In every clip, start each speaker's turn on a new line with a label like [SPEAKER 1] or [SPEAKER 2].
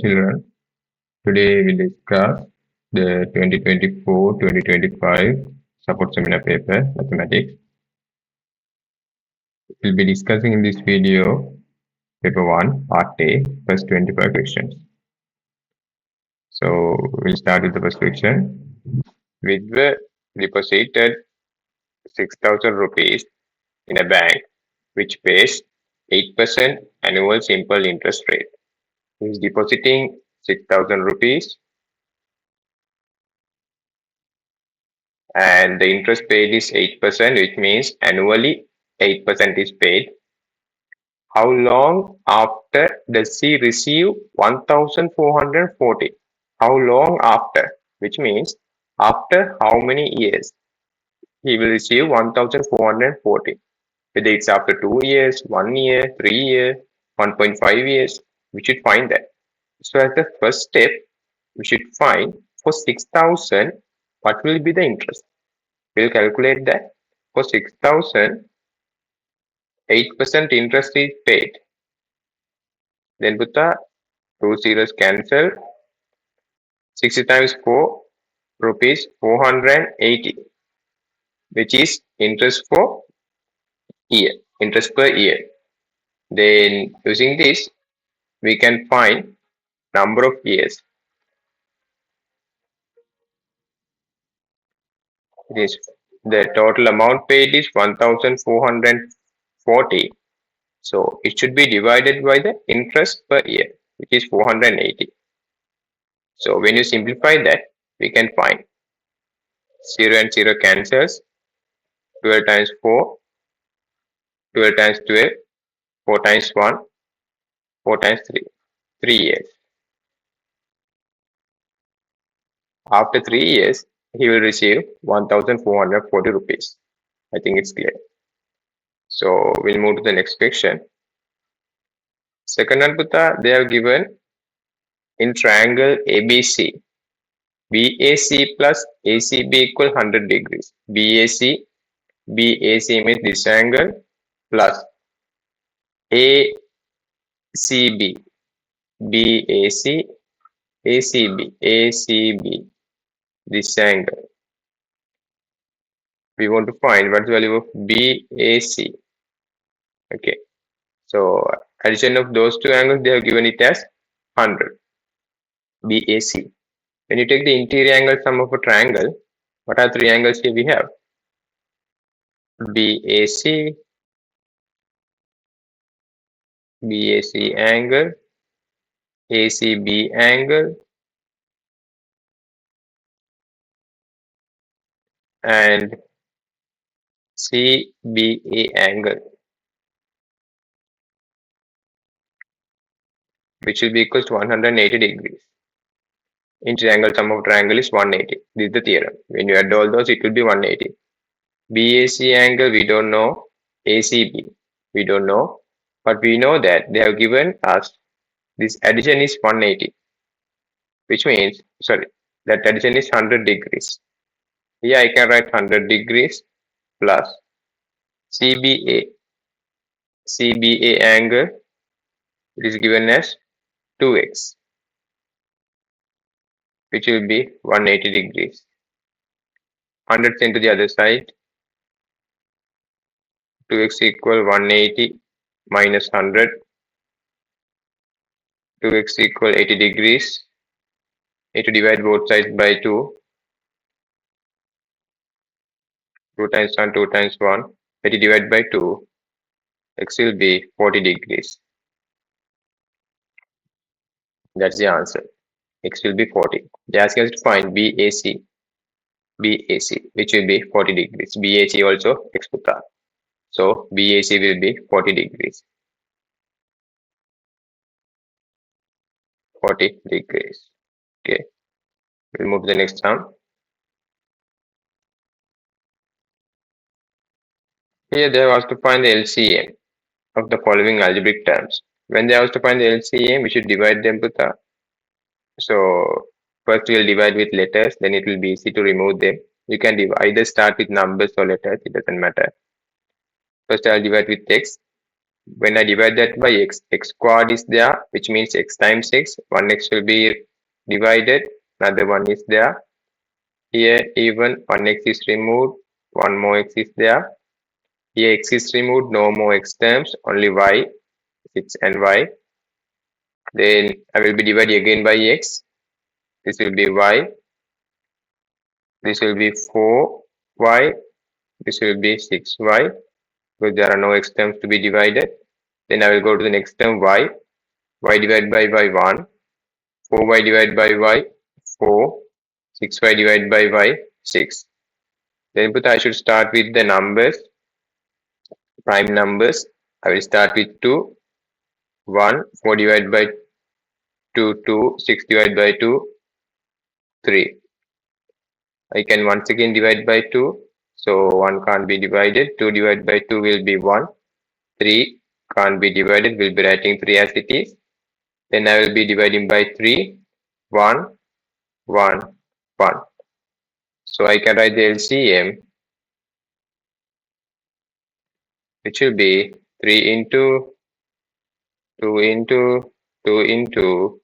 [SPEAKER 1] Children, today we discuss the 2024-2025 support seminar paper, Mathematics. We'll be discussing in this video paper 1, part A, first 25 questions. So we'll start with the first question. Vidva deposited 6,000 rupees in a bank which pays 8% annual simple interest rate. He is depositing 6,000 rupees and the interest paid is 8%, which means annually 8% is paid. How long after does he receive 1,440? How long after? Which means after how many years he will receive 1,440? Whether it's after 2 years, 1 year, 3 years, 1.5 years, we should find that. So as the first step, we should find for 6,000 what will be the interest. We'll calculate that for 6,000, 8% interest is paid. Then put the 2 zeros cancel. 60 times 4 rupees 480, which is interest for year, interest per year. Then using this, we can find number of years. This the total amount paid is 1,440. So it should be divided by the interest per year, which is 480. So when you simplify that, we can find 0 and 0 cancels, 12 times 4, 12 times 12, 4 times 1, 4 times 3, 3 years. After 3 years, he will receive 1,440 rupees. I think it's clear. So we'll move to the next question. Second one, they have given in triangle ABC, BAC plus ACB equal 100 degrees. BAC means this angle plus ACB, BAC, ACB, this angle. We want to find what's the value of BAC. Okay, so addition of those two angles, they have given it as 100. BAC. When you take the interior angle sum of a triangle, what are three angles here we have? BAC, BAC angle, ACB angle, and CBA angle, which will be equal to 180 degrees. Interior angle sum of triangle is 180. This is the theorem. When you add all those, it will be 180. BAC angle, we don't know. ACB, we don't know. But we know that they have given us this addition is 180, which means, sorry, that addition is 100 degrees. Here I can write 100 degrees plus CBA angle, it is given as 2x, which will be 180 degrees. 100 sent to the other side, 2x equal 180 minus 100, 2x equal 80 degrees. Need to divide both sides by 2. 2 times 1, 2 times 1. 80 divided by 2. X will be 40 degrees. That's the answer. X will be 40. They ask us to find BAC, which will be 40 degrees. BAC also X putta. So BAC will be 40 degrees. 40 degrees. Okay. We'll move to the next term. Here they have asked to find the LCM of the following algebraic terms. When they ask to find the LCM, we should divide them with the. So first we'll divide with letters, then it will be easy to remove them. You can either start with numbers or letters, it doesn't matter. First I'll divide with X. When I divide that by x, x squared is there, which means x times x. One x will be divided, another one is there. Here even one x is removed, one more x is there. Here x is removed, no more x terms, only y, 6 and y. Then I will be dividing again by x. This will be y. This will be 4y. This will be 6y. Because there are no x terms to be divided. Then I will go to the next term y. Y divided by y 1. 4y divided by y 4. 6y divided by y 6. Then I should start with the numbers, prime numbers. I will start with 2. 1. 4 divided by 2, 2. 6 divided by 2, 3. I can once again divide by 2. So 1 can't be divided. 2 divided by 2 will be 1. 3 can't be divided. We'll be writing 3 as it is. Then I will be dividing by 3. 1, 1, 1. So I can write the LCM, which will be 3 into 2 into 2 into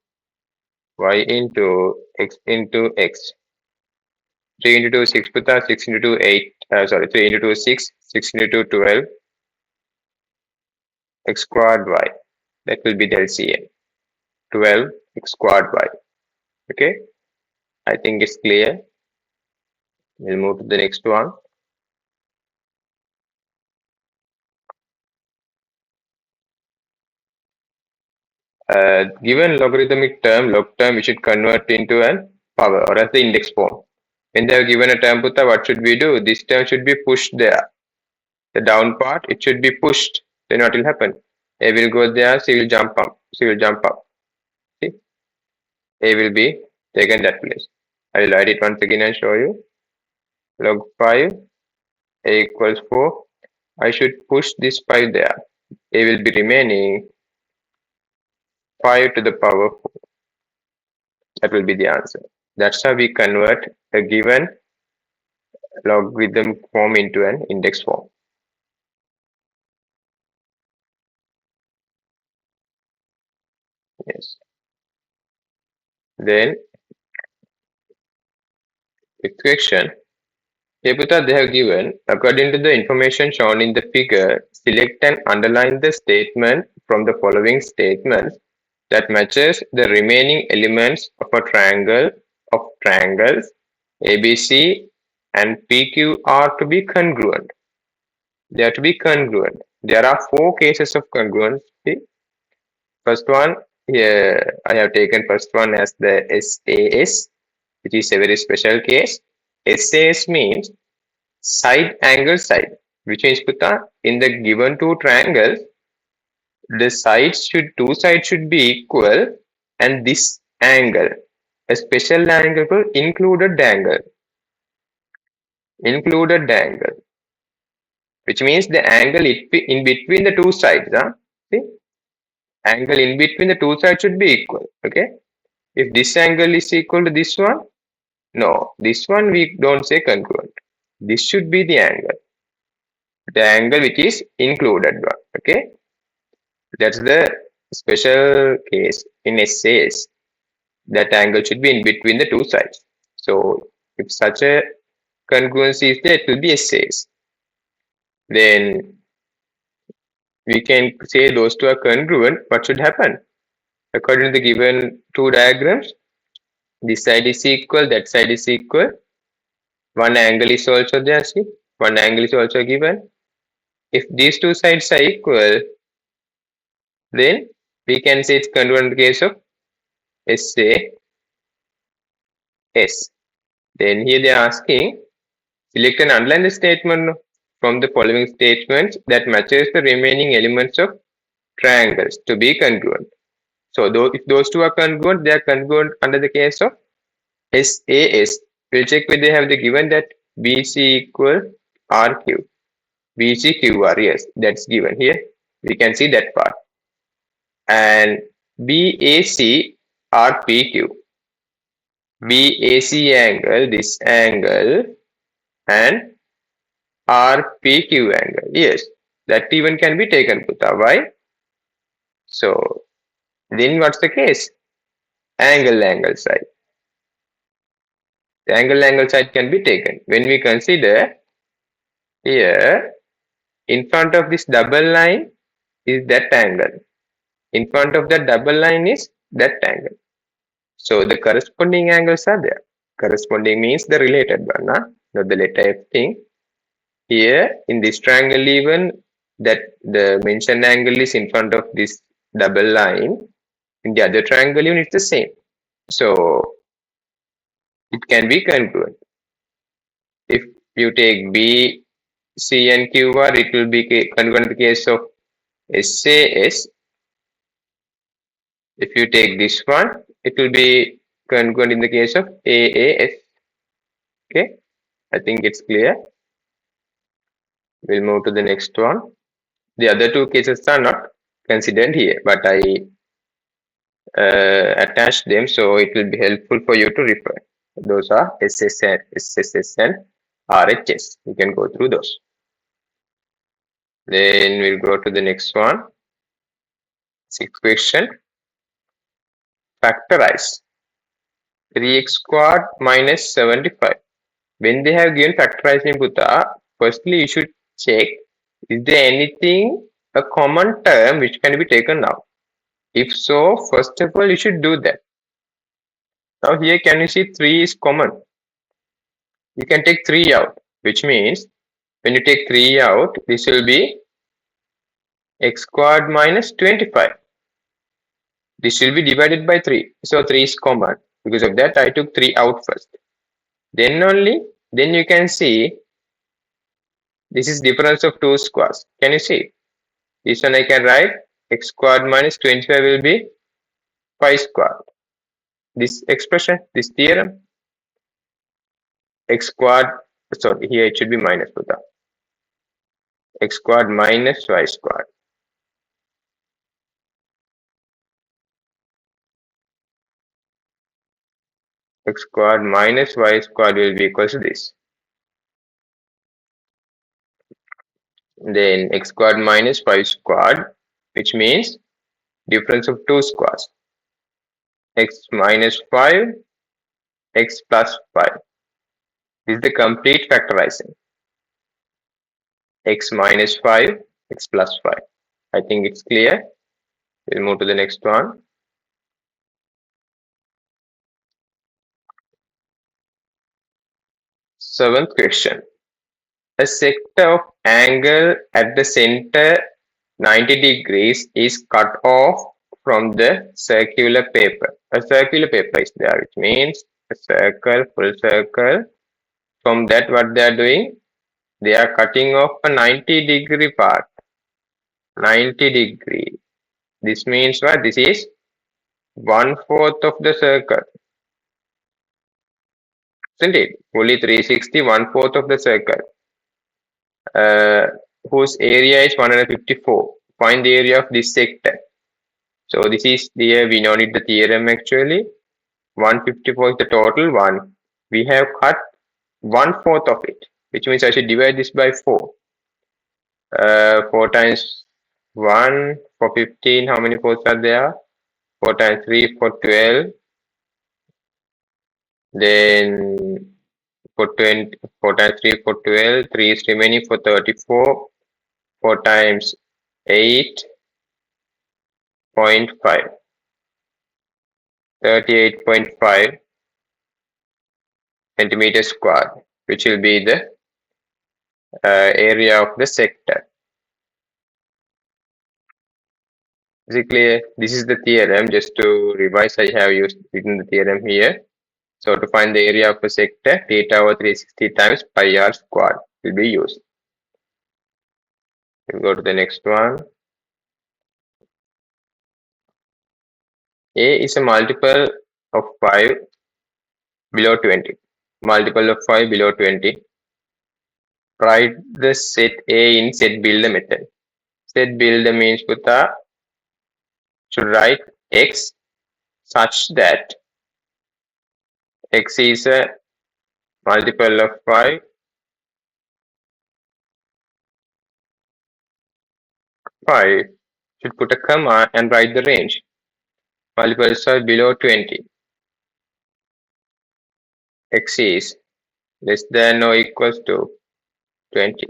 [SPEAKER 1] y into x into x. 3 into 2 6 putha, 6 into 2 8, 3 into 2 6, 6 into 2 12, x squared y. That will be the LCM. 12 x squared y. Okay, I think it's clear. We'll move to the next one. Given logarithmic term, log term, we should convert into an power or as the index form. When they have given a term putha, what should we do? This term should be pushed there. The down part, it should be pushed. Then what will happen? A will go there, C will jump up. C will jump up. See? A will be taken that place. I will write it once again and show you. Log 5, A equals 4. I should push this 5 there. A will be remaining 5 to the power 4. That will be the answer. That's how we convert a given logarithm form into an index form. Yes. Then equation. Here they have given, according to the information shown in the figure, select and underline the statement from the following statements that matches the remaining elements of a triangle of triangles ABC and PQ are to be congruent. They are to be congruent. There are 4 cases of congruency. First one, here I have taken first one as the SAS, which is a very special case. SAS means side angle side, which means putha, in the given 2 triangles, the two sides should be equal, and this angle, a special angle called included angle, which means the angle in between the 2 sides. See, angle in between the 2 sides should be equal. Okay, if this angle is equal to this one, no, this one we don't say congruent. This should be the angle which is included one. Okay, that's the special case in SAS. That angle should be in between the 2 sides. So if such a congruency is there, it will be SAS. Then we can say those two are congruent. What should happen? According to the given 2 diagrams, this side is equal, that side is equal. One angle is also there, see? One angle is also given. If these 2 sides are equal, then we can say it's congruent in the case of SAS. Then here they are asking, select and underline the statement from the following statements that matches the remaining elements of triangles to be congruent. So if those two are congruent, they are congruent under the case of SAS. We'll check whether they have the given that BC equal RQ. BC QR, yes, that's given here. We can see that part. And BAC RPQ. BAC angle, this angle, and RPQ angle. Yes, that even can be taken putha. Why? So then what's the case? Angle side. The angle side can be taken. When we consider here, in front of this double line is that angle. In front of that double line is that angle. So the corresponding angles are there. Corresponding means the related one, not the letter F thing. Here in this triangle even that the mentioned angle is in front of this double line. In the other triangle even it's the same. So it can be congruent. If you take B, C and QR, it will be congruent in the case of SAS. If you take this one, it will be congruent in the case of AAS. Okay, I think it's clear. We'll move to the next one. The other two cases are not considered here, but I attached them so it will be helpful for you to refer. Those are SSS and RHS. You can go through those. Then we'll go to the next one. Sixth question. Factorize 3x squared minus 75. When they have given factorizing Bhuta, firstly you should check is there anything a common term which can be taken out. If so, first of all you should do that. Now here can you see 3 is common. You can take 3 out, which means when you take 3 out, this will be x squared minus 25. This will be divided by 3. So 3 is common. Because of that, I took 3 out first. Then you can see this is difference of 2 squares. Can you see? This one I can write x squared minus 25 will be 5 squared. This expression, this theorem, x squared, sorry, here it should be minus Bhuta. X squared minus y squared. X squared minus y squared will be equal to this. Then x squared minus 5 squared, which means difference of 2 squares. X minus 5, x plus 5. This is the complete factorizing. X minus 5, x plus 5. I think it's clear. We'll move to the next one. Seventh question. A sector of angle at the center 90 degrees is cut off from the circular paper. A circular paper is there, which means a circle, full circle. From that, what they are doing? They are cutting off a 90-degree part. 90 degree. This means what? This is 1/4 of the circle. Isn't it? Fully 360, 1/4 of the circle. Whose area is 154. Find the area of this sector. So this is there, we know the theorem actually. 154 is the total one. We have cut 1/4 of it, which means I should divide this by 4. 4 times 1 for 15, how many 4s are there? 4 times 3 for 12. Then for 20, 4 times 3 for 12, 3 is remaining for 34. 4 times 8.5. 38.5 centimeters squared, which will be the area of the sector. Is it clear? This is the theorem. Just to revise, I have used written the theorem here. So to find the area of a sector, theta over 360 times pi r squared will be used. We'll go to the next one. A is a multiple of 5 below 20. Multiple of 5 below 20. Write the set A in set builder method. Set builder means Bhuta should write x such that x is a multiple of 5 5 should put a comma and write the range. Multiples are below 20. X is less than or equals to 20.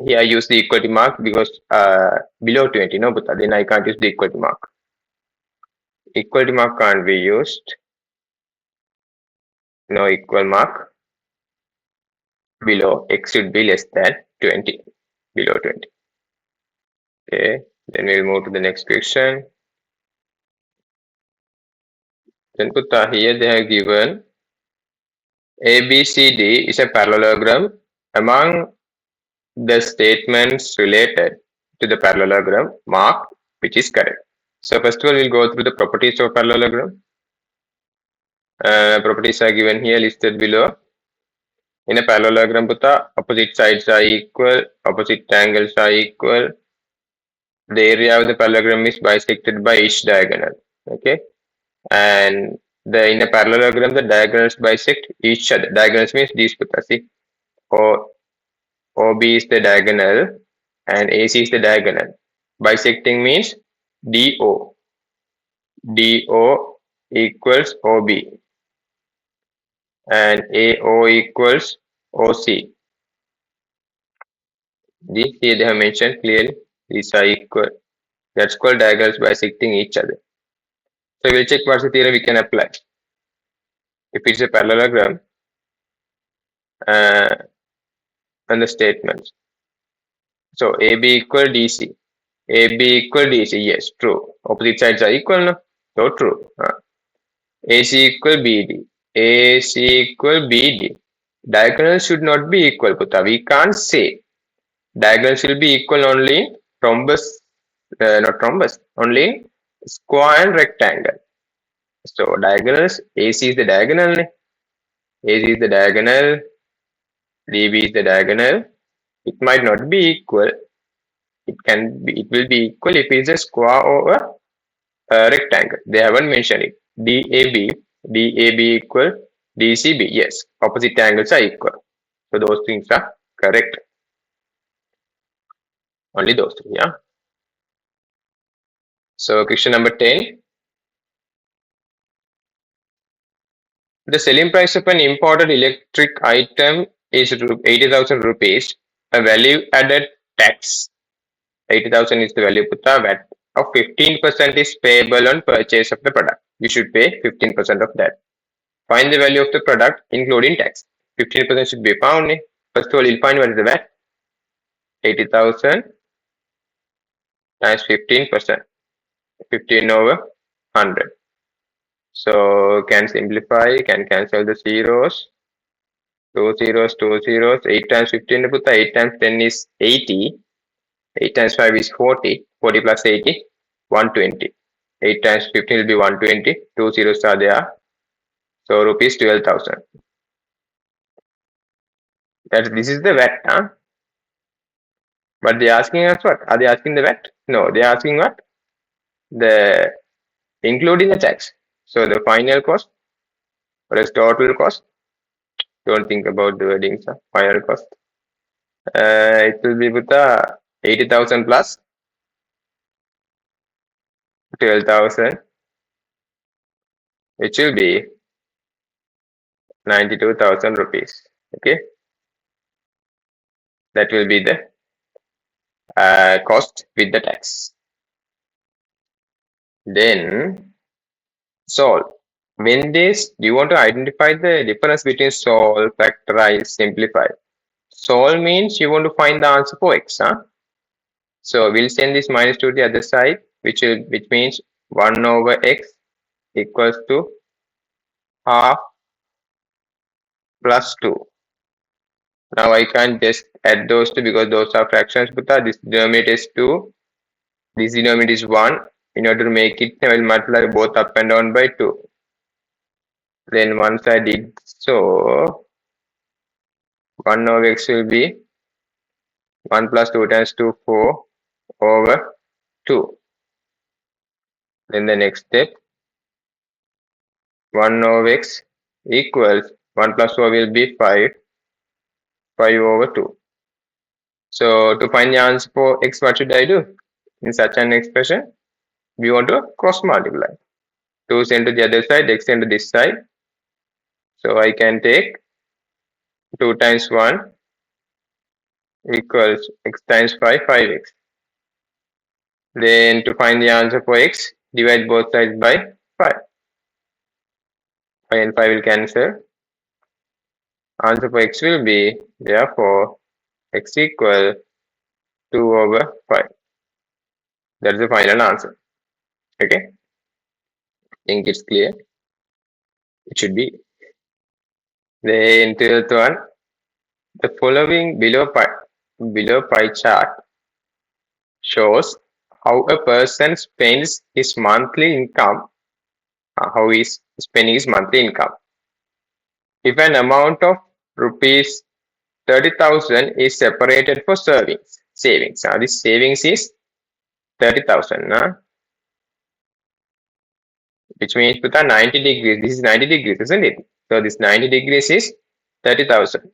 [SPEAKER 1] Here I use the equality mark because below 20, no, but then I can't use the equality mark. Equality mark can't be used. No equal mark. Below x should be less than 20. Below 20. Okay, then we'll move to the next question. Then put here they have given ABCD is a parallelogram. Among the statements related to the parallelogram, mark which is correct. So first of all, we'll go through the properties of parallelogram. Properties are given here, listed below. In a parallelogram, opposite sides are equal, opposite angles are equal. The area of the parallelogram is bisected by each diagonal. Okay, and in a parallelogram, the diagonals bisect each other. Diagonals means these see. OB is the diagonal and AC is the diagonal. Bisecting means DO. DO equals OB and AO equals OC. This here they have mentioned clearly. These are equal. That's called diagonals bisecting each other. So we'll check what's the theorem we can apply. If it's a parallelogram and the statements. So AB equal DC. AB equal DC. Yes, true. Opposite sides are equal, no? So true. AC equal BD. AC equal BD. Diagonals should not be equal, Putta. We can't say diagonals will be equal only in rhombus, not rhombus, only in square and rectangle. So diagonals, AC is the diagonal, AC is the diagonal, DB is the diagonal. It might not be equal. It will be equal if it's a square or a rectangle. They haven't mentioned it. DAB equal DCB. Yes, opposite angles are equal. So those things are correct. Only those three, yeah. So question number 10. The selling price of an imported electric item is 80,000 rupees. A value added tax. 80,000 is the value putta VAT of 15% is payable on purchase of the product. You should pay 15% of that. Find the value of the product including tax. 15% should be found. First of all, you'll find what is the VAT. 80,000 times 15%. 15 over 100. So can simplify, can cancel the zeros. 2 zeros, 2 zeros. 8 times 15 put 8 times 10 is 80. 8 times 5 is 40. 40 plus 80, 120. 8 times 15 will be 120. 2 zeros are there. So rupees 12,000. This is the VAT, huh? But they are asking us what? Are they asking the VAT? No, they are asking what? The including the tax. So the final cost or as total cost. Don't think about the wordings. Final cost. It will be with 80,000 plus 12,000, which will be 92,000 rupees. Okay, that will be the cost with the tax. Then solve. When this, you want to identify the difference between solve, factorize, simplify. Solve means you want to find the answer for x, huh? So we'll send this minus to the other side, which means 1 over x equals to half plus 2. Now I can't just add those two because those are fractions, but this denominator is 2, this denominator is 1. In order to make it, I will multiply both up and down by 2. Then once I did so, 1 over x will be 1 plus 2 times 2, 4 over 2. Then the next step, 1 over x equals 1 plus 4 will be 5, 5 over 2. So to find the answer for x, what should I do? In such an expression, we want to cross multiply. 2 sent to the other side, x sent to this side. So I can take 2 times 1 equals x times 5, 5x. Then to find the answer for x, divide both sides by 5. 5 and 5 will cancel. Answer for x will be, therefore, x equal 2 over 5. That is the final answer. Okay? Think it's clear? It should be. Then 12th one, the following below pie chart shows how a person spends his monthly income, how he is spending his monthly income. If an amount of rupees 30,000 is separated for savings. Now this savings is 30,000, which means with a 90 degrees. This is 90 degrees, isn't it? So this 90 degrees is 30,000.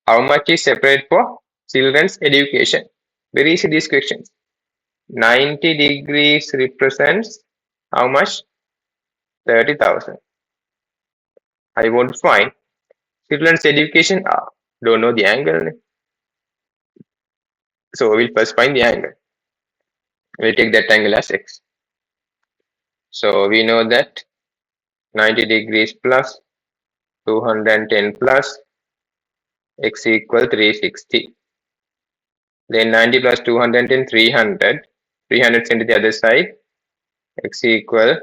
[SPEAKER 1] How much is separate for children's education? Very easy these questions. 90 degrees represents how much? 30,000. I want to find children's education. Don't know the angle. So we'll first find the angle. We'll take that angle as x. So we know that 90 degrees plus 210 plus x equal 360. Then 90 plus 210, 300. 300 sent to the other side. X equal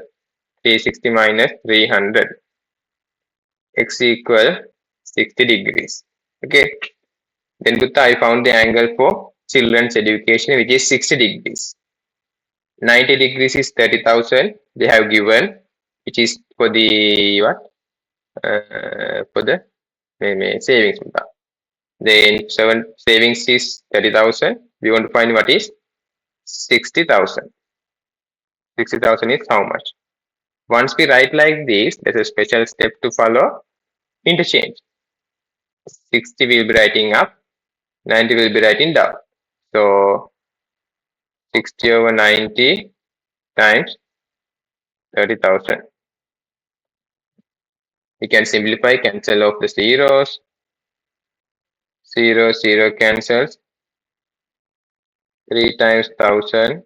[SPEAKER 1] 360 minus 300. X equal 60 degrees. Okay. Then Gupta, I found the angle for children's education, which is 60 degrees. 90 degrees is 30,000. They have given, which is for the what? For the savings. Then savings is 30,000. We want to find what is 60,000. 60,000 is how much? Once we write like this, there's a special step to follow. Interchange. 60 will be writing up, 90 will be writing down. So 60 over 90 times 30,000. We can simplify, cancel off the zeros. 0, 0 cancels. 3 times 1,000.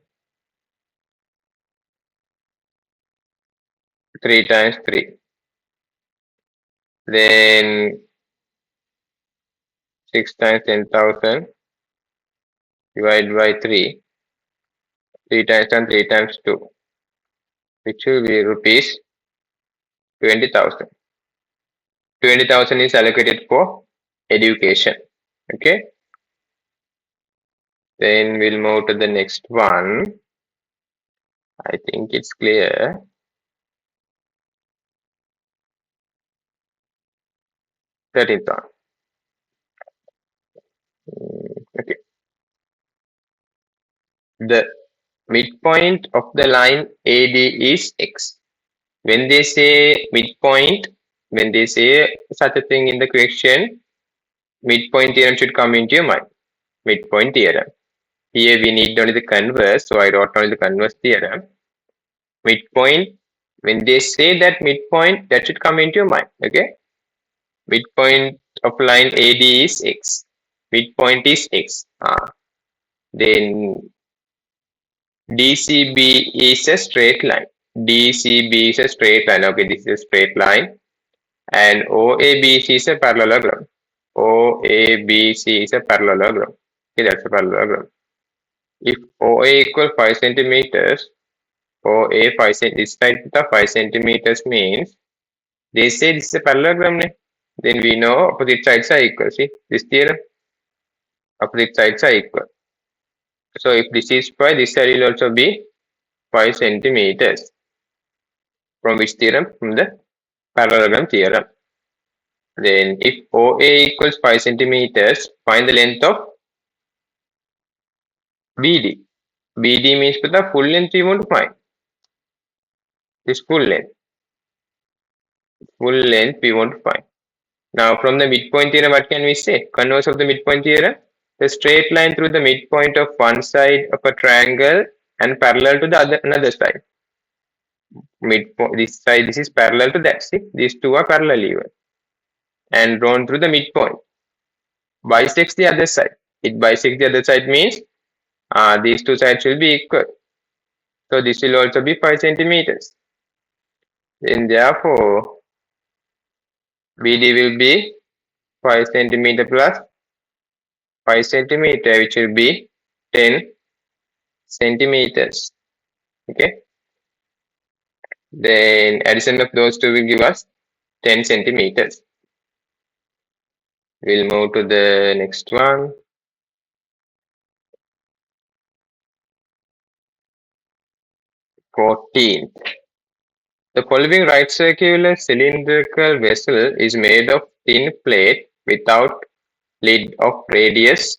[SPEAKER 1] 3 times 3. Then 6 times 10,000 divided by 3. 3 times 1, 3 times 2. Which will be rupees 20,000. 20,000 is allocated for education. Okay. Then we'll move to the next one. I think it's clear. That is on. Okay. The midpoint of the line AD is x. When they say midpoint, when they say such a thing in the question, midpoint theorem should come into your mind. Midpoint theorem. Here we need only the converse, so I wrote only the converse theorem. Midpoint, when they say that midpoint, that should come into your mind. Okay. Midpoint of line AD is x. Midpoint is x. Then DCB is a straight line. DCB is a straight line. Okay, this is a straight line. And OABC is a parallelogram. OABC is a parallelogram. Okay, that's a parallelogram. If OA equals 5 centimeters, OA 5 this side the 5 centimeters means they say this is a parallelogram. Then we know opposite sides are equal. See this theorem? Opposite sides are equal. So if this is 5, this side will also be 5 centimeters. From which theorem? From the parallelogram theorem. Then if OA equals 5 centimeters, find the length of BD. BD means the full length we want to find. This full length. Full length we want to find. Now from the midpoint theorem, what can we say? Converse of the midpoint theorem? the straight line through the midpoint of one side of a triangle and parallel to the another side. Midpoint, this side, this is parallel to that. See, these two are parallel even, and drawn through the midpoint. Bisects the other side. It bisects the other side means these two sides will be equal. So this will also be 5 centimeters. Then therefore, BD will be 5 centimeter plus 5 centimeter, which will be 10 centimeters. Okay. Then addition of those two will give us 10 centimeters. We'll move to the next one. 14th. The following right circular cylindrical vessel is made of thin plate without lid of radius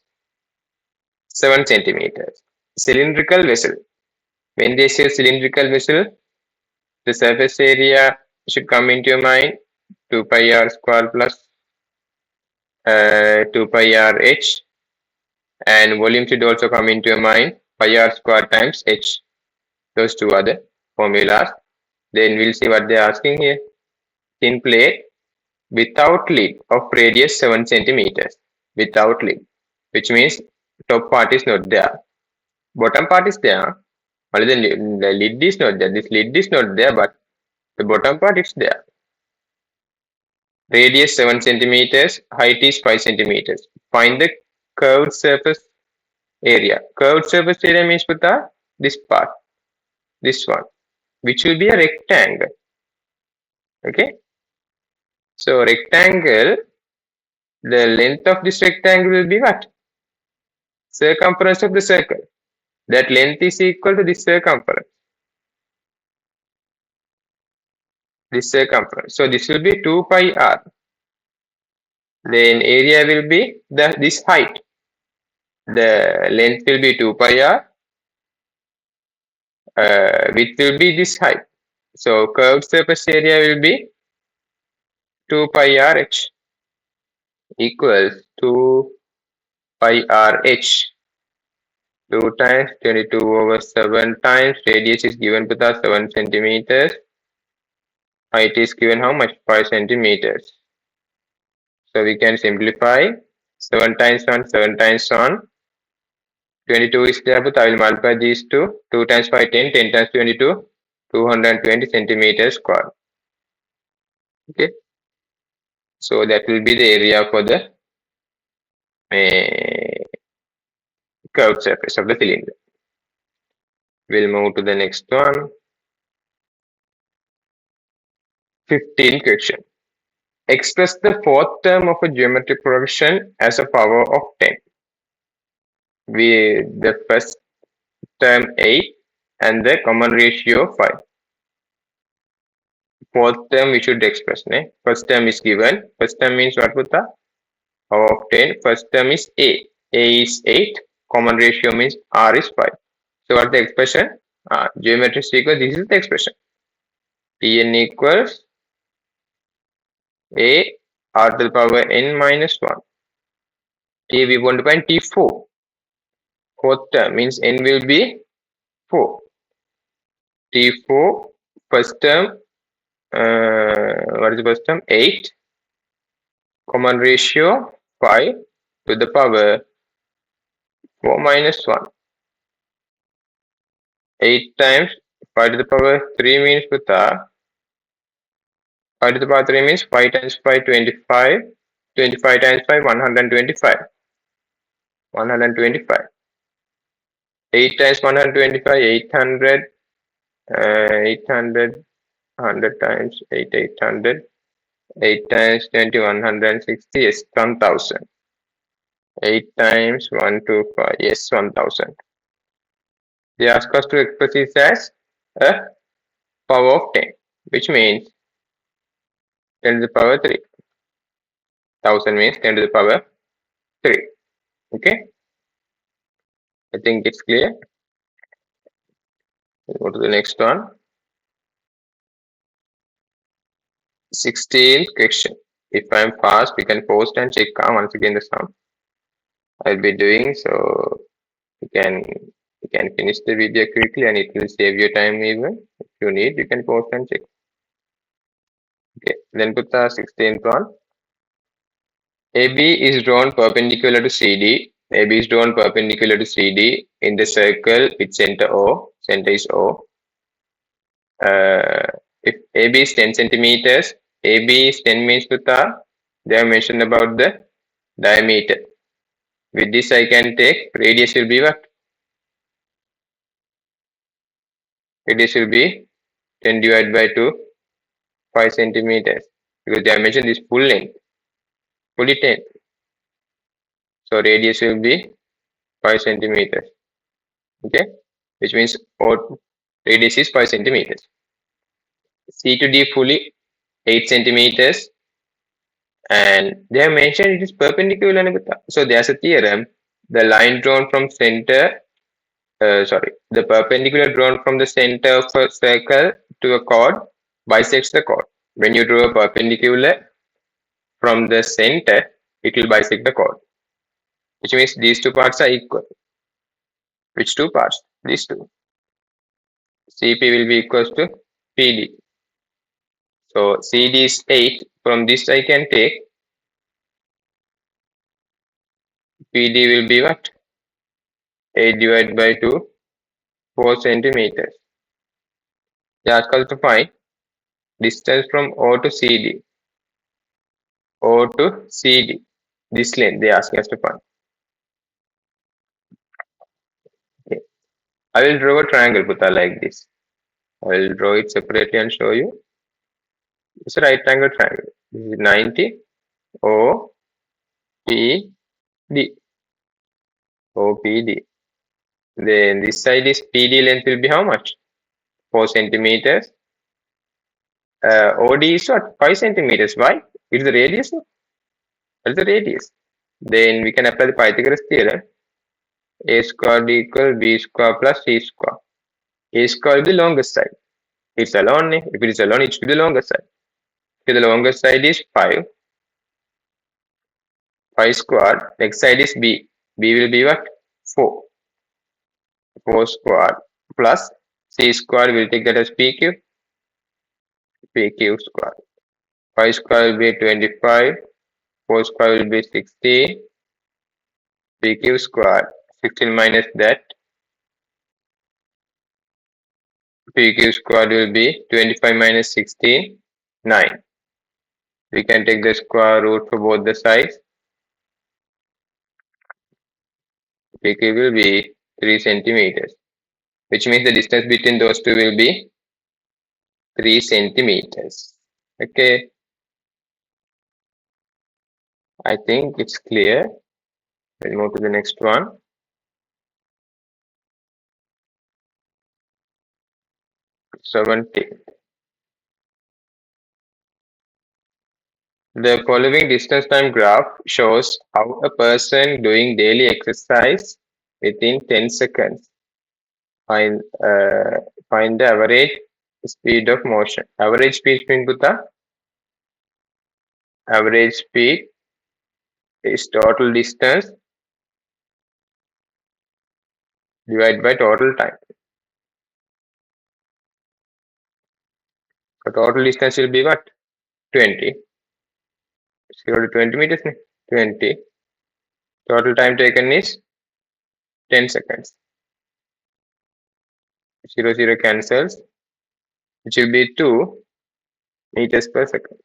[SPEAKER 1] 7 centimeters. Cylindrical vessel. When they say cylindrical vessel, the surface area should come into your mind 2 pi r square plus 2 pi r h, and volume should also come into your mind pi r square times h. Those two are the formulas. Then we'll see what they're asking here. Thin plate without lid of radius 7 centimeters. Without lid, which means top part is not there. Bottom part is there. Only the lid is not there. This lid is not there, but the bottom part is there. Radius 7 centimeters, height is 5 centimeters. Find the curved surface area. Curved surface area means Putha, this part, this one, which will be a rectangle. Okay. So rectangle, the length of this rectangle will be what? Circumference of the circle. That length is equal to this circumference. This circumference. So this will be 2 pi r. Then area will be this height. The length will be 2 pi r. Width will be this height. So curved surface area will be 2 pi r h equals 2 pi r h. 2 times 22 over 7 times radius is given with us 7 centimeters. Height is given how much? 5 centimeters. So we can simplify 7 times 1, 7 times 1. 22 is there, but I will multiply these two. 2 times 5, 10, 10 times 22, 220 centimeters square. Okay. So that will be the area for the curved surface of the cylinder. We'll move to the next one. 15th question. Express the fourth term of a geometric progression as a power of 10. The first term 8 and the common ratio 5. Fourth term we should express. First term is given. First term means what, Putta? Power of 10. First term is A. A is 8. Common ratio means R is 5. So what the expression? Geometric sequence, this is the expression. Tn equals A r to the power n minus 1. T we want to find T4. Fourth term means n will be 4. T4 first term, what is the first term? 8. Common ratio 5 to the power 4 minus 1. 8 times 5 to the power 3 means Putta. 5 to the power 3 means 5 times 5, 25. 25 times 5, 125. 125. 8 times 125, 800. 800. 100 times 8, 800. 8 times 20, 160. Yes, 1000. 8 times 125. Yes, 1000. They ask us to express this as a power of 10, which means 10 to the power 3. 1000 means 10 to the power 3. Okay. I think it's clear. We'll go to the next one. 16th question. If I'm fast, we can post and check once again the sum. I'll be doing, so you can finish the video quickly and it will save your time even. If you need, you can pause and check. Okay, then put the 16th one. AB is drawn perpendicular to CD. AB is drawn perpendicular to CD in the circle with center O. Center is O. If AB is 10 centimeters, AB is 10 means Putta, they have mentioned about the diameter. With this I can take radius will be what? Radius will be 10 divided by 2, 5 centimeters. Because they have mentioned this full length, fully 10. So radius will be 5 centimeters. Okay, which means radius is 5 centimeters. C to D fully 8 centimeters, and they have mentioned it is perpendicular. So there's a theorem, the line drawn from center, the perpendicular drawn from the center of a circle to a chord bisects the chord. When you draw a perpendicular from the center, it will bisect the chord, which means these two parts are equal. Which two parts? These two. CP will be equals to PD. So CD is 8. From this I can take PD will be what? 8 divided by 2, 4 centimeters. They ask us to find distance from O to CD. O to CD. This length they ask us to find. Okay. I will draw a triangle, Putta, like this. I will draw it separately and show you. It's a right angle triangle. This is 90 O P D. O P D. Then this side is PD length will be how much? 4 centimeters. OD is what? 5 centimeters. Why? It is the radius. What is the radius? Then we can apply the Pythagoras theorem. A squared equal B square plus C square. A square will be the longest side. It's alone. If it is alone, it should be the longest side. So the longest side is 5. 5 squared. Next side is B. B will be what? 4. 4 squared plus C squared. We'll take that as PQ. PQ squared. 5 square will be 25. 4 square will be 16. PQ squared. 16 minus that. PQ squared will be 25 minus 16, 9. We can take the square root for both the sides. PQ will be 3 centimeters, which means the distance between those two will be 3 centimeters. Okay, I think it's clear. We'll move to the next one. The following distance time graph shows how a person doing daily exercise within 10 seconds find the average speed of motion. Average speed means average speed is total distance divided by total time. So total distance will be what? 20. 0 to 20 meters. 20. Total time taken is 10 seconds. 0, 0 cancels, which will be 2 meters per second.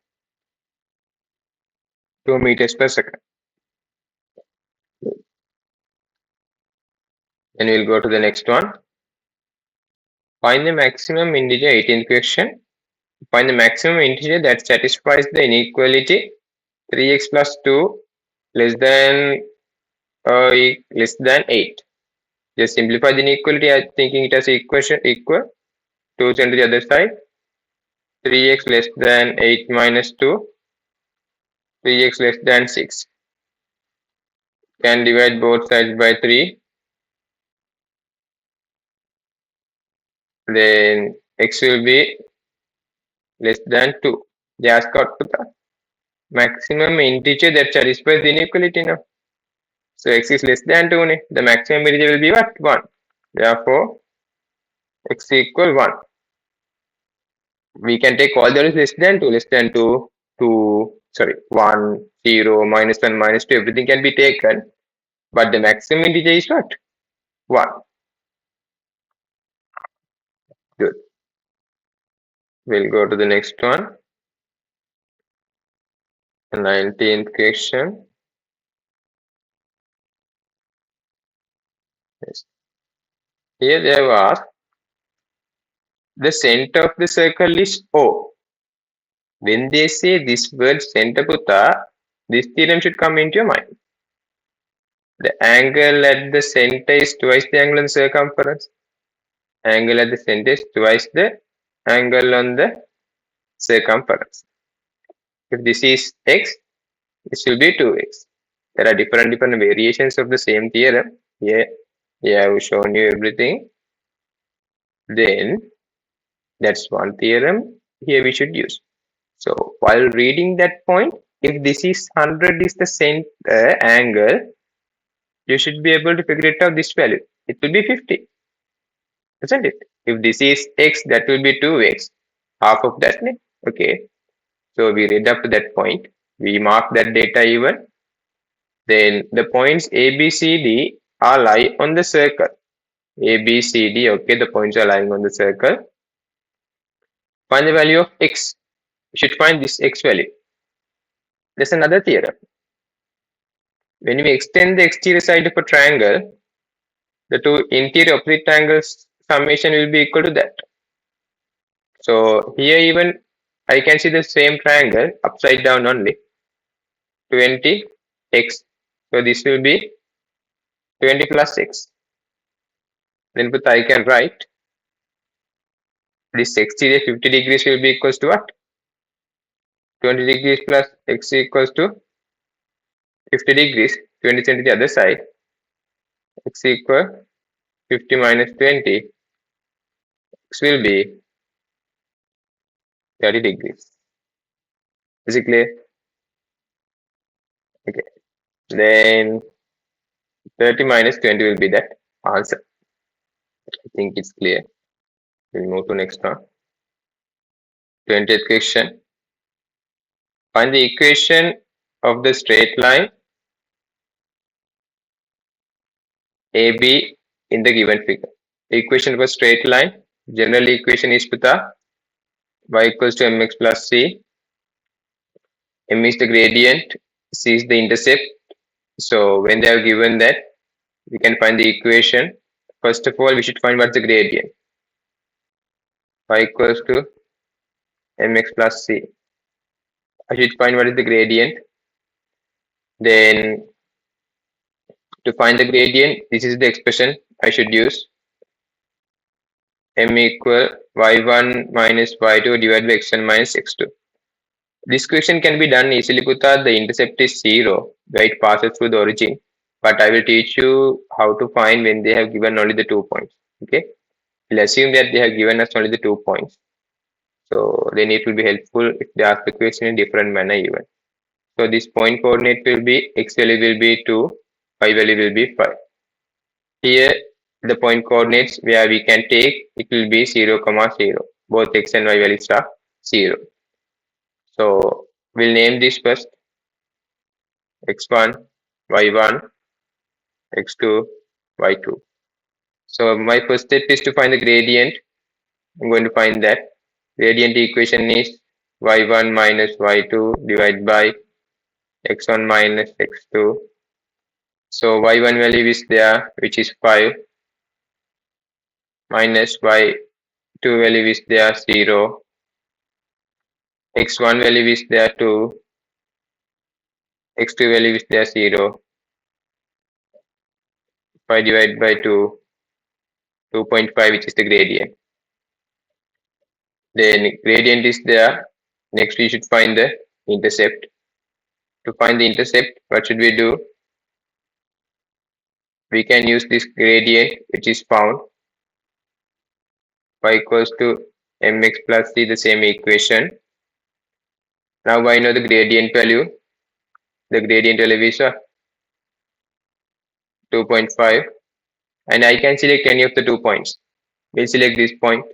[SPEAKER 1] 2 meters per second. Then we'll go to the next one. Find the maximum integer, 18th question. Find the maximum integer that satisfies the inequality 3x plus 2 less than 8. Just simplify the inequality. I'm thinking it as equation equal. 2 send to the other side. 3x less than 8 minus 2. 3x less than 6. Can divide both sides by 3. Then x will be less than 2. They ask out to the maximum integer that satisfies the inequality now. So x is less than 2. The maximum integer will be what? 1. Therefore, x equal 1. We can take all the values less than 2, 2, sorry, 1, 0, minus 1, minus 2, everything can be taken. But the maximum integer is what? 1. Good. We'll go to the next one. The 19th question. Yes. Here they have asked, the center of the circle is O. When they say this word center putta, this theorem should come into your mind. The angle at the center is twice the angle on the circumference. Angle at the center is twice the angle on the circumference. If this is x, this will be 2x. There are different variations of the same theorem. Here I have shown you everything. Then that's one theorem here we should use. So while reading that point, if this is 100 is the center angle, you should be able to figure it out this value. It will be 50, isn't it? If this is x, that will be 2x, half of that. Okay. So we read up to that point. We mark that data even. Then the points A, B, C, D are lie on the circle. A, B, C, D. Okay, the points are lying on the circle. Find the value of x. We should find this x value. There's another theorem. When we extend the exterior side of a triangle, the two interior opposite angles summation will be equal to that. So here even I can see the same triangle upside down only. 20x. So this will be 20 plus x. Then put I can write this exterior 50 degrees will be equals to what? 20 degrees plus x equals to 50 degrees. 20 cm the other side. X equal 50 minus 20. X will be 30 degrees. Is it clear? Okay. Then 30 minus 20 will be that answer. I think it's clear. We'll move to next one. 20th question. Find the equation of the straight line AB in the given figure. The equation of a straight line, general equation is putha y equals to mx plus c. M is the gradient, c is the intercept. So when they have given that, we can find the equation. First of all, we should find what's the gradient. Y equals to mx plus c. I should find what is the gradient. Then to find the gradient, this is the expression I should use. M equal y1 minus y2 divided by x1 minus x2. This question can be done easily putha. The intercept is 0 where it passes through the origin. But I will teach you how to find when they have given only the 2 points. Okay. We'll assume that they have given us only the 2 points. So then it will be helpful if they ask the question in different manner even. So this point coordinate will be x value will be 2, y value will be 5. Here the point coordinates where we can take it will be 0, 0. Both x and y values are 0. So we'll name this first x1, y1, x2, y2. So my first step is to find the gradient. I'm going to find that. Gradient equation is y1 minus y2 divided by x1 minus x2. So y1 value is there, which is 5, minus y2 value is there, 0. x1 value is there, 2. x2 value is there, 0. 5 divided by 2, 2.5, which is the gradient. Then gradient is there. Next we should find the intercept. To find the intercept, what should we do? We can use this gradient which is found. Y equals to mx plus c, the same equation. Now I know the gradient value. The gradient value is 2.5, and I can select any of the 2 points. We'll select this point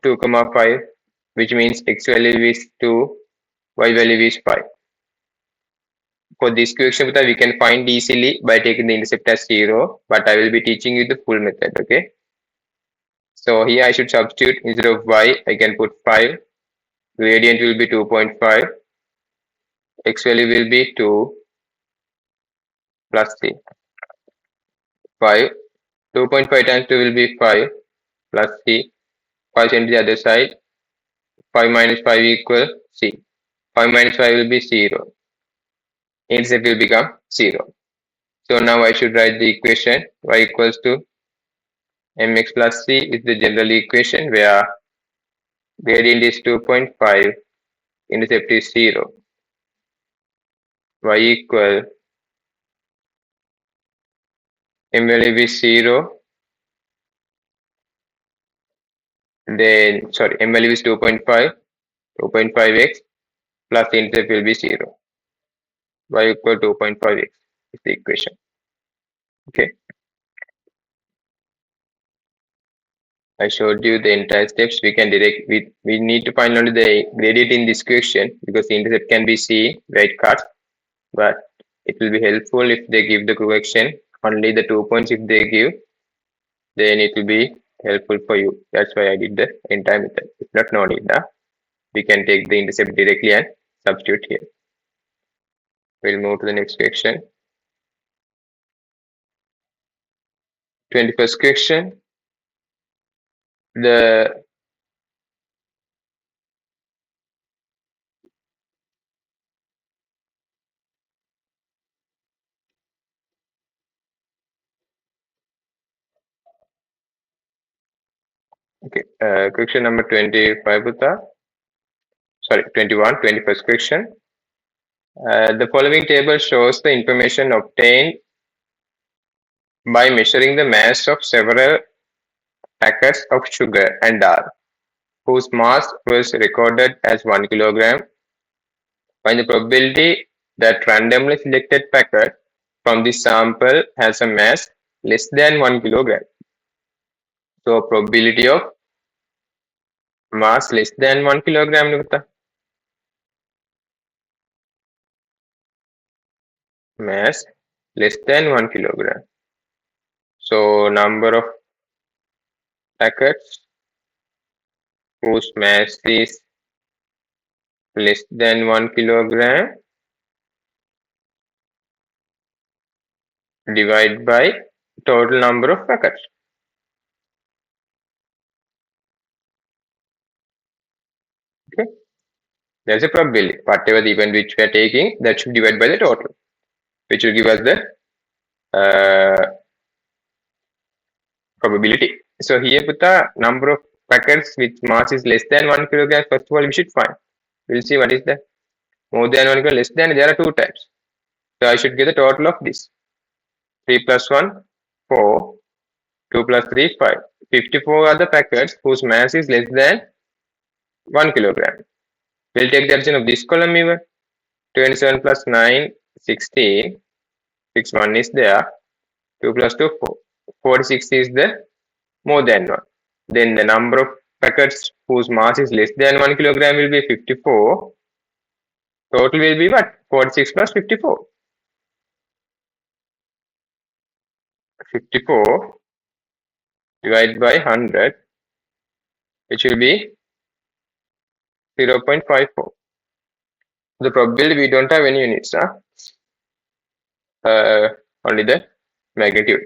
[SPEAKER 1] 2, 5, which means x value is 2, y value is 5. For this question, we can find easily by taking the intercept as 0, but I will be teaching you the full method, okay? So here I should substitute instead of y, I can put 5. Gradient will be 2.5. X value will be 2 plus 3. 5. 2.5 times 2 will be 5 plus 3. 5 sent to the other side. 5 minus 5 equal c. 5 minus 5 will be 0. Intercept will become 0. So now I should write the equation y equals to mx plus c is the general equation where gradient is 2.5, intercept is 0. Y equal m value is 0. Then sorry, m value is 2.5, 2.5x plus intercept will be 0. Y equal 2.5x is the equation. Okay. I showed you the entire steps. We can we need to find only the gradient in this question because the intercept can be c, where it cuts, but it will be helpful if they give the correction only the 2 points. If they give, then it will be helpful for you. That's why I did the entire method. If not, no need. We can take the intercept directly and substitute here. We'll move to the next question. 21st question. The question number 25, sorry, 21, 21st question. The following table shows the information obtained by measuring the mass of several packets of sugar and dal, whose mass was recorded as 1 kilogram. Find the probability that randomly selected packet from this sample has a mass less than 1 kilogram. So probability of mass less than 1 kilogram. Mass less than 1 kilogram. So number of packets whose mass is less than 1 kilogram divided by total number of packets. Okay, there's a probability. Whatever the event which we are taking, that should divide by the total, which will give us the probability. So here put the number of packets with mass is less than 1 kilogram. First of all, we should find. We'll see what is the more than 1 kilogram, less than. There are 2 types. So I should get the total of this. 3 plus 1, 4. 2 plus 3, 5. 54 are the packets whose mass is less than 1 kilogram. We'll take the addition of this column even. 27 plus 9, 16. 6 1 is there. 2 plus 2, 4. 46 is the more than 1. Then the number of packets whose mass is less than 1 kilogram will be 54. Total will be what? 46 plus 54. 54 divided by 100, which will be 0.54. The probability we don't have any units, only the magnitude.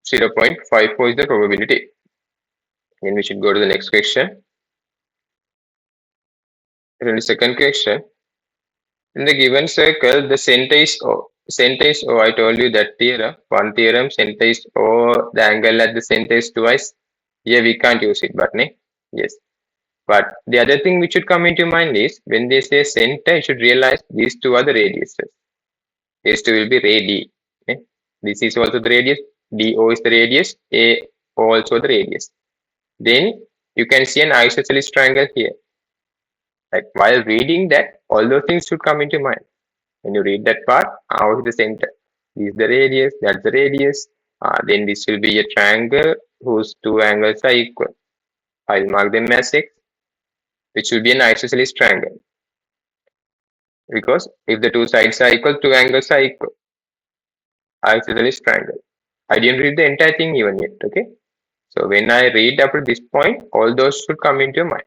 [SPEAKER 1] 0.54 is the probability. Then we should go to the next question. In the second question, in the given circle, the center is O. Center is O. I told you that theorem. One theorem, center is O. The angle at the center is twice. Here we can't use it, but yes. But the other thing which should come into mind is when they say center, you should realize these two are the radiuses. These two will be radii. Okay? This is also the radius. DO is the radius. A also the radius. Then you can see an isosceles triangle here. Like while reading that, all those things should come into mind. When you read that part, out of the center. This is the radius, that's the radius. Then this will be a triangle whose two angles are equal. I'll mark them as x, which will be an isosceles triangle. Because if the two sides are equal, two angles are equal. Isosceles triangle. I didn't read the entire thing even yet, okay? So when I read up to this point, all those should come into your mind.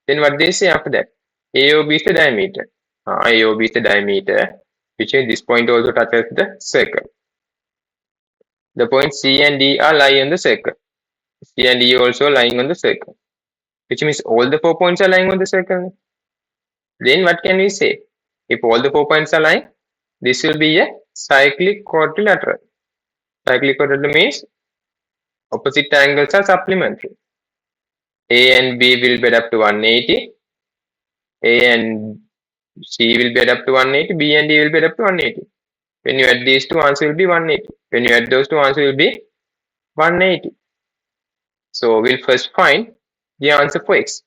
[SPEAKER 1] Then what they say after that? AOB is the diameter. AOB is the diameter, which means this point also touches the circle. The points C and D are lying on the circle. C and D also lying on the circle, which means all the 4 points are lying on the circle. Then what can we say? If all the 4 points are lying, this will be a cyclic quadrilateral. Cyclic quadrilateral means opposite angles are supplementary. A and B will be up to 180. A and C will be up to 180. B and D will be up to 180. When you add these two, answer will be 180. When you add those two, answer will be 180. So we'll first find the answer for x.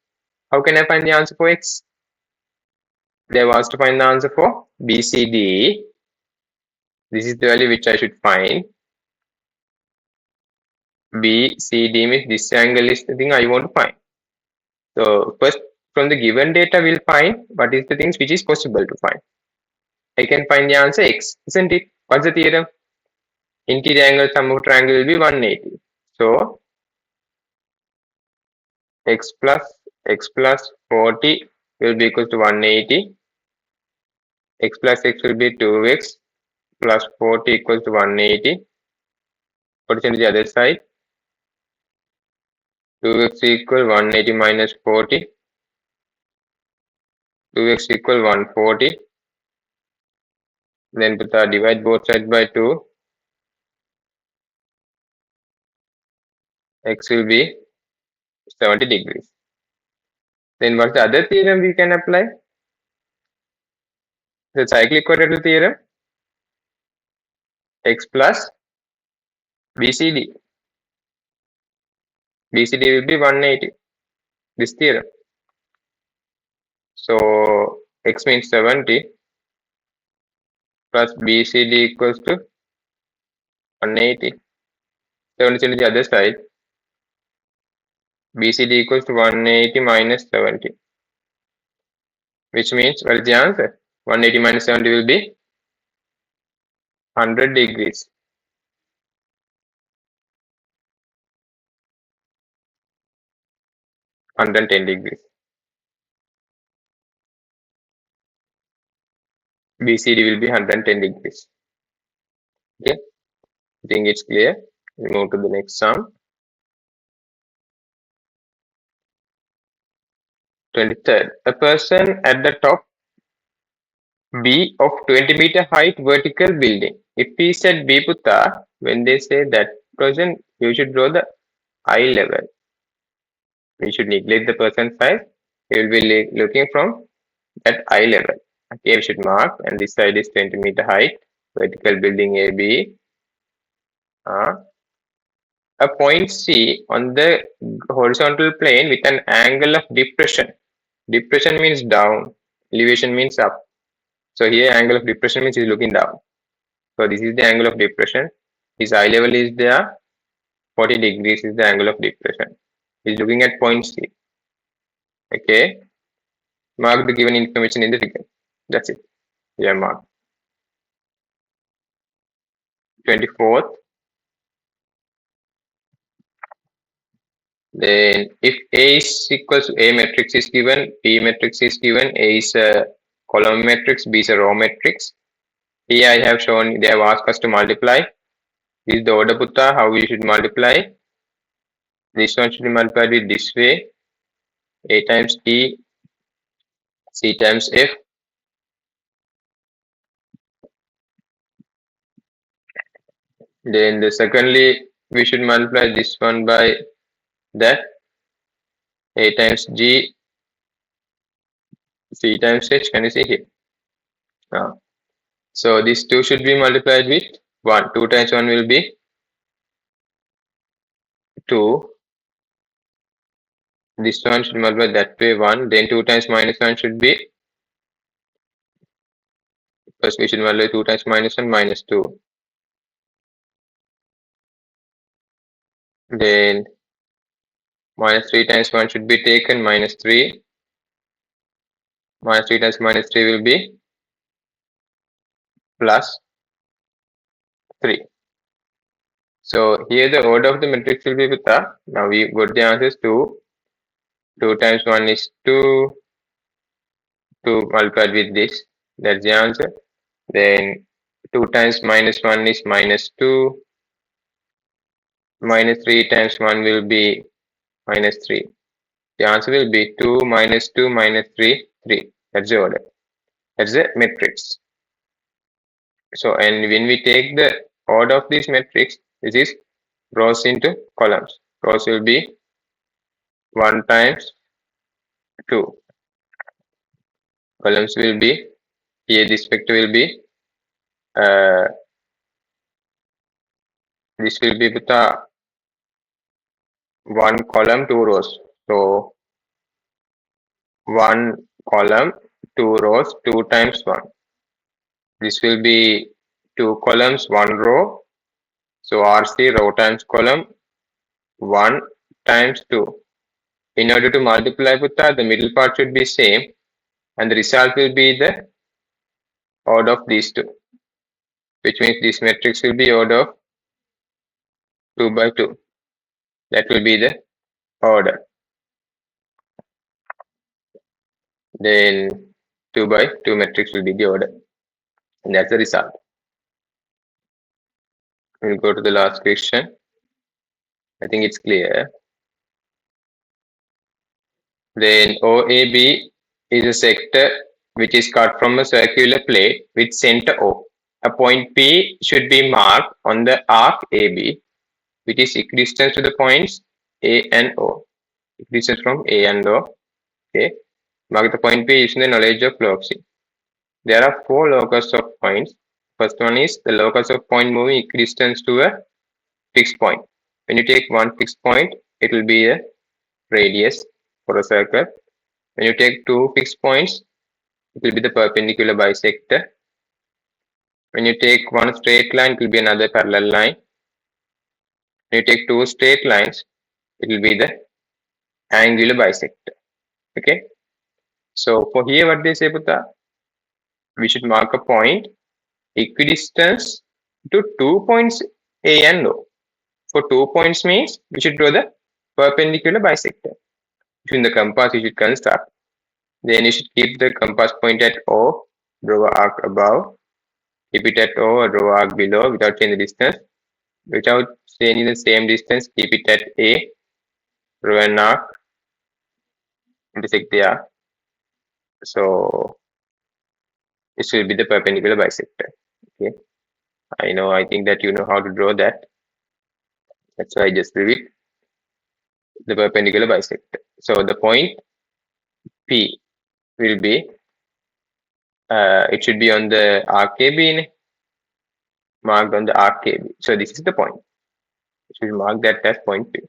[SPEAKER 1] How can I find the answer for x? They have asked to find the answer for BCD. This is the value which I should find. BCD means this angle is the thing I want to find. So first from the given data we'll find what is the things which is possible to find. I can find the answer x, isn't it? What's the theorem? Interior angle sum of triangle will be 180. So x plus 40 will be equal to 180. X plus x will be 2x plus 40 equals to 180. Put it into the other side. 2x equal 180 minus 40. 2x equal 140. Then divide both sides by 2. X will be 70 degrees. Then what's the other theorem we can apply? The cyclic quadrilateral theorem. X plus BCD. BCD will be 180. This theorem. So x means 70 plus BCD equals to 180. 70 to the other side. BCD equals to 180 minus 70. Which means what is the answer? 180 minus 70 will be 100 degrees. 110 degrees. BCD will be 110 degrees. Okay, I think it's clear. We move to the next sum. 23rd. A person at the top B of 20-meter height vertical building. If he said B Putta, when they say that person, you should draw the eye level. We should neglect the person's size. He will be looking from that eye level. Okay, we should mark, and this side is 20-meter height vertical building AB. A point C on the horizontal plane with an angle of depression. Depression means down, elevation means up. So here angle of depression means he's looking down. So this is the angle of depression. His eye level is there. 40 degrees is the angle of depression. He's looking at point C. Okay. Mark the given information in the figure. That's it. Yeah, mark. 24th. Then if A is equals to A matrix is given, B matrix is given, A is a column matrix, B is a row matrix. Here I have shown, they have asked us to multiply. This is the order Putta, how we should multiply. This one should be multiplied with this way. A times D, C times F. Then secondly, we should multiply this one by that. A times G, C times H, can you see here? So these two should be multiplied with 1. 2 times 1 will be 2. This one should multiply that way 1. Then 2 times minus 1 should be First equation value 2 times minus 1 minus 2. Then minus 3 times 1 should be taken, minus 3. Minus 3 times minus 3 will be plus 3. So here the order of the matrix will be with the, now we got the answers 2. 2 times 1 is 2. 2 multiplied with this, that's the answer. Then 2 times minus 1 is minus 2. Minus 3 times 1 will be minus 3. The answer will be 2 minus 2 minus 3, 3. That's the order. That's the matrix. So, and when we take the order of this matrix, this is rows into columns. Rows will be 1 times 2. Columns will be, here this vector will be, this will be with a 1 column, 2 rows. So, 1 column, 2 rows, 2 times 1. This will be 2 columns, 1 row. So RC row times column 1 times 2. In order to multiply with that, the middle part should be same and the result will be the order of these two, which means this matrix will be order of 2 by 2. That will be the order. Then 2 by 2 matrix will be the order. And that's the result. We'll go to the last question. I think it's clear. Then OAB is a sector which is cut from a circular plate with center O. A point P should be marked on the arc AB, which is equidistant to the points A and O. Equidistant from A and O. Okay. Mark the point P using the knowledge of locus. There are 4 locus of points. First one is the locus of point moving equidistant to a fixed point. When you take one fixed point, it will be a radius for a circle. When you take 2 fixed points, it will be the perpendicular bisector. When you take one straight line, it will be another parallel line. When you take 2 straight lines, it will be the angular bisector. Okay. So for here, what they say, Buddha, we should mark a point equidistance to 2 points A and O. For 2 points means we should draw the perpendicular bisector. Using the compass, you should construct. Then you should keep the compass point at O, draw an arc above, keep it at O, draw an arc below without changing the distance. Without changing the same distance, keep it at A, draw an arc, intersect there. So this will be the perpendicular bisector. Okay. I think that you know how to draw that. That's why I just drew it. The perpendicular bisector. So the point P will be, it should be on the arc AB, marked on the arc AB. So this is the point. You should mark that as point P.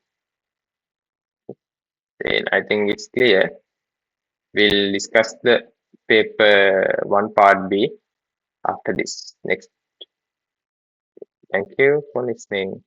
[SPEAKER 1] Then I think it's clear. We'll discuss the paper 1 part B after this. Next. Thank you for listening.